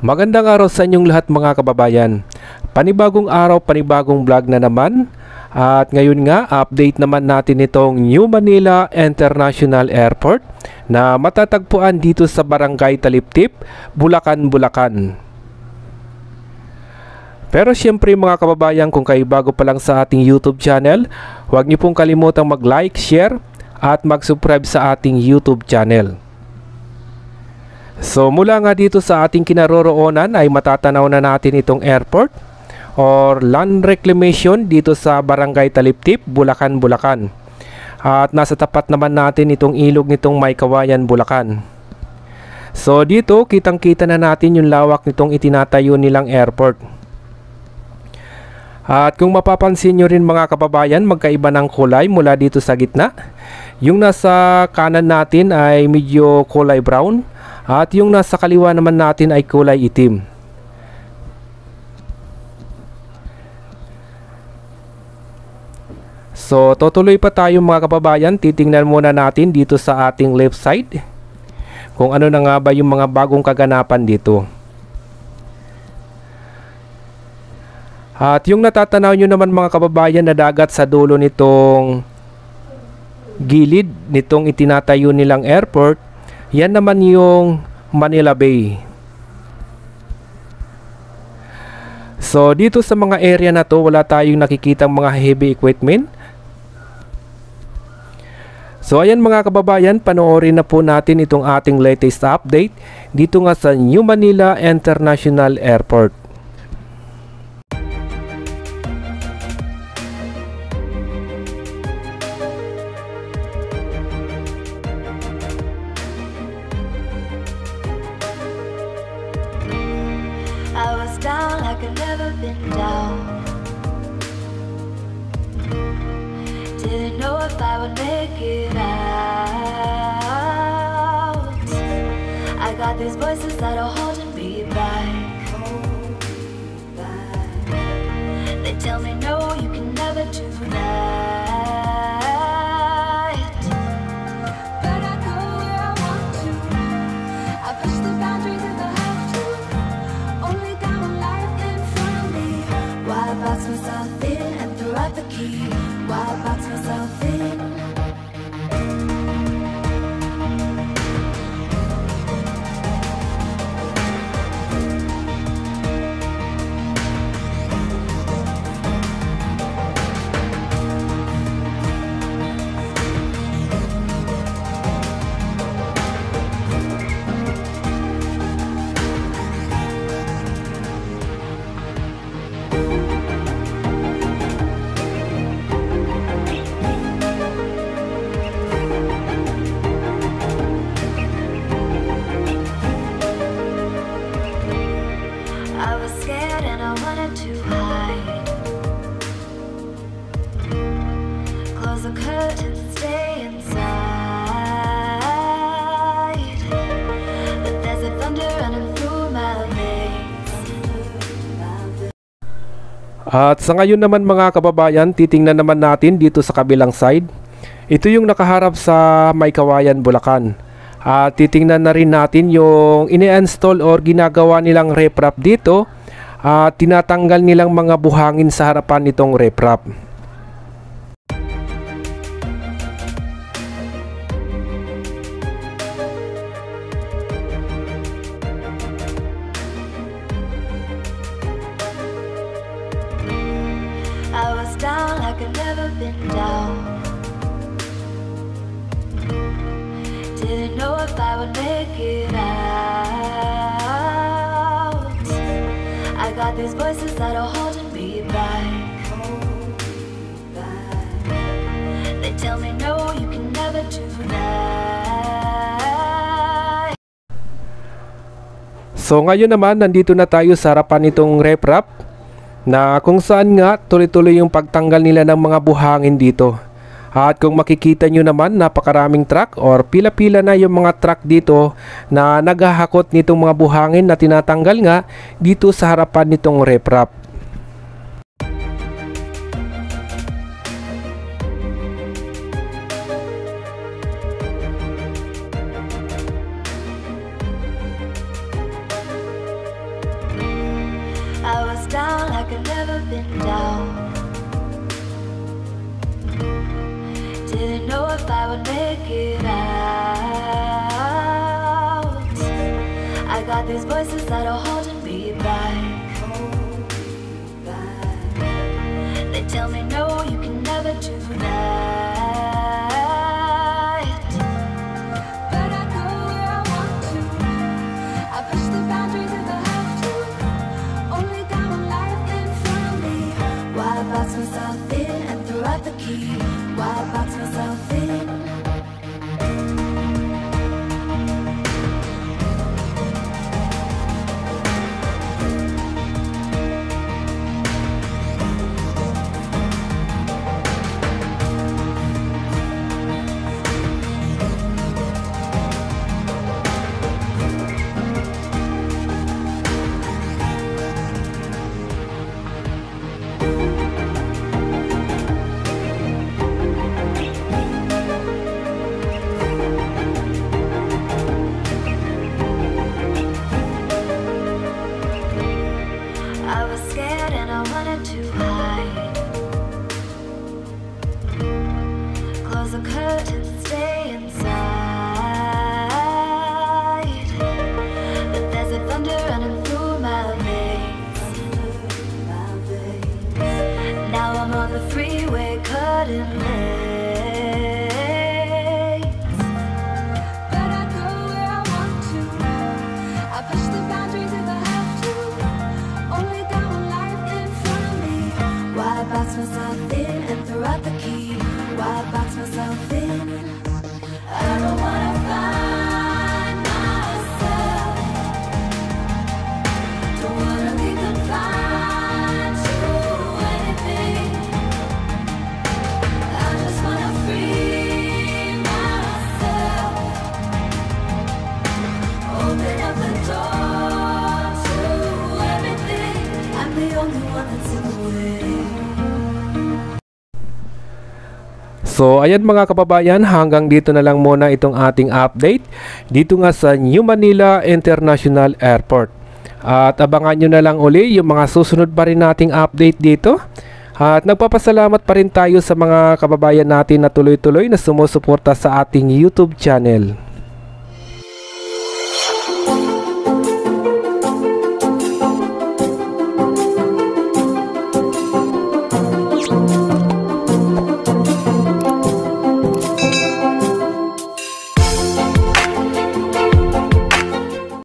Magandang araw sa inyong lahat mga kababayan. Panibagong araw, panibagong vlog na naman. At ngayon nga, update naman natin itong New Manila International Airport na matatagpuan dito sa Barangay Taliptip, Bulacan, Bulacan. Pero syempre mga kababayan, kung kayo bago pa lang sa ating YouTube channel, huwag niyo pong kalimutang mag-like, share at mag-subscribe sa ating YouTube channel. So mula nga dito sa ating kinaroroonan ay matatanaw na natin itong airport or land reclamation dito sa Barangay Taliptip, Bulacan, Bulacan. At nasa tapat naman natin itong ilog nitong Maykawayan, Bulacan. So dito kitang-kita na natin yung lawak nitong itinatayo nilang airport. At kung mapapansin nyo rin mga kababayan, magkaiba ng kulay mula dito sa gitna. Yung nasa kanan natin ay medyo kulay brown. At yung nasa kaliwa naman natin ay kulay itim. So tutuloy pa tayo mga kababayan. Titingnan muna natin dito sa ating left side kung ano na nga ba yung mga bagong kaganapan dito. At yung natatanaw nyo naman mga kababayan na dagat sa dulo nitong gilid nitong itinatayo nilang airport, yan naman yung Manila Bay. So dito sa mga area na to wala tayong nakikitang mga heavy equipment. So ayan mga kababayan, panoorin na po natin itong ating latest update dito nga sa New Manila International Airport. I was down like I've never been down. Didn't know if I would make it out. I got these voices that are holding me back. They tell me no, you can never do that. But I go where I want to. I push the boundaries if I have to. Only got one life in front of me. Why box myself in and throw out the key? Why box myself in? I was scared and I wanted to hide. Close the curtains and stay inside. But there's a thunder running through my veins. At sa ngayon naman mga kababayan, titingnan naman natin dito sa kabilang side. Ito yung nakaharap sa Maykawayan, Bulacan. At titingnan na rin natin yung ini-install or ginagawa nilang reprap dito. At tinatanggal nilang mga buhangin sa harapan nitong reprap. I was down like I've never been down. Didn't know if I would make it out. I got these voices that are holding me back. They tell me no, you can never do that. So ngayon naman, nandito na tayo sa harapan nitong reprap na kung saan nga tuloy-tuloy yung pagtanggal nila ng mga buhangin dito. At kung makikita nyo naman, napakaraming truck or pila-pila na yung mga truck dito na naghahakot nitong mga buhangin na tinatanggal nga dito sa harapan nitong reprap. like I've never been down. Didn't know if I would make it out. I got these voices that are holding me back. They tell me no, you can never do that. But I go where I want to. I push the boundaries if I have to. Only got one life in front of me. Why box myself in and throw out the key? Why box myself in? I was scared and I wanted to hide. Close the curtains and stay inside. But there's a thunder running through my veins. Now I'm on the freeway cutting lanes. But I go where I want to. I push the boundaries if I have to. Only got one life in front of me. Why box myself in and throw out the key? Why box myself in? I don't wanna find myself. Don't wanna be confined to anything. I just wanna free myself. Open up the door to everything. I'm the only one that's in the way. So ayan mga kababayan, hanggang dito na lang muna itong ating update dito nga sa New Manila International Airport. At abangan nyo na lang uli yung mga susunod pa rin nating update dito. At nagpapasalamat pa rin tayo sa mga kababayan natin na tuloy-tuloy na sumusuporta sa ating YouTube channel.